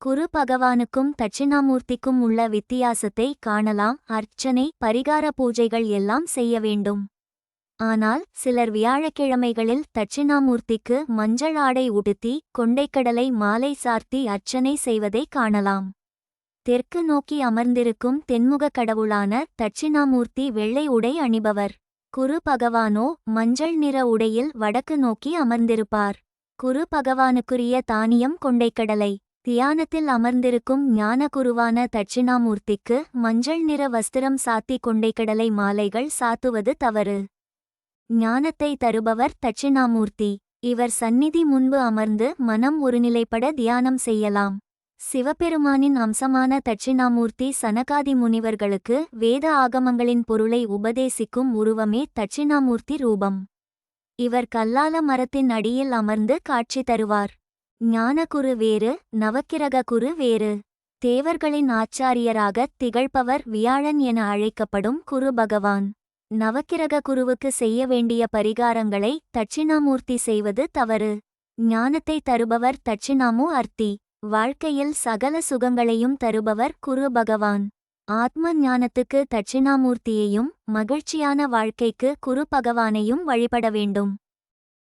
குரு பகவானுக்கும் தட்சிணாமூர்த்திக்கும் உள்ள வித்தியாசத்தை காணலாம். அர்ச்சனை பரிகார பூஜைகள் எல்லாம் செய்ய வேண்டும். ஆனால் சிலர் வியாழக்கிழமைகளில் தட்சிணாமூர்த்திக்கு மஞ்சள் ஆடை உடுத்தி கொண்டைக்கடலை மாலை சார்த்தி அர்ச்சனை செய்வதை காணலாம். தெற்கு நோக்கி அமர்ந்திருக்கும் தென்முக கடவுளான தட்சிணாமூர்த்தி வெள்ளை உடை அணிபவர். குரு பகவானோ மஞ்சள் நிற உடையில் வடக்கு நோக்கி அமர்ந்திருப்பார். குரு பகவானுக்குரிய தானியம் கொண்டைக்கடலை. தியானத்தில் அமர்ந்திருக்கும் ஞான குருவான தட்சிணாமூர்த்திக்கு மஞ்சள் நிற வஸ்திரம் சாத்தி கொண்டைக்கடலை மாலைகள் சாத்துவது தவறு. ஞானத்தை தருபவர் தட்சிணாமூர்த்தி. இவர் சந்நிதி முன்பு அமர்ந்து மனம் ஒருநிலைப்பட தியானம் செய்யலாம். சிவபெருமானின் அம்சமான தட்சிணாமூர்த்தி சனகாதி முனிவர்களுக்கு வேத ஆகமங்களின் பொருளை உபதேசிக்கும் உருவமே தட்சிணாமூர்த்தி ரூபம். இவர் கல்லால மரத்தின் அடியில் அமர்ந்து காட்சி தருவார். ஞானகுரு வேறு, நவக்கிரக குரு வேறு. தேவர்களின் ஆச்சாரியராகத் திகழ்பவர் வியாழன் என அழைக்கப்படும் குரு பகவான். நவக்கிரக குருவுக்கு செய்ய வேண்டிய பரிகாரங்களை தட்சிணாமூர்த்தி செய்வது தவறு. ஞானத்தை தருபவர் தட்சிணாமு அர்த்தி. வாழ்க்கையில் சகல சுகங்களையும் தருபவர் குரு பகவான். ஆத்ம ஞானத்துக்கு தட்சிணாமூர்த்தியையும் மகிழ்ச்சியான வாழ்க்கைக்கு குரு பகவானையும் வழிபட வேண்டும்.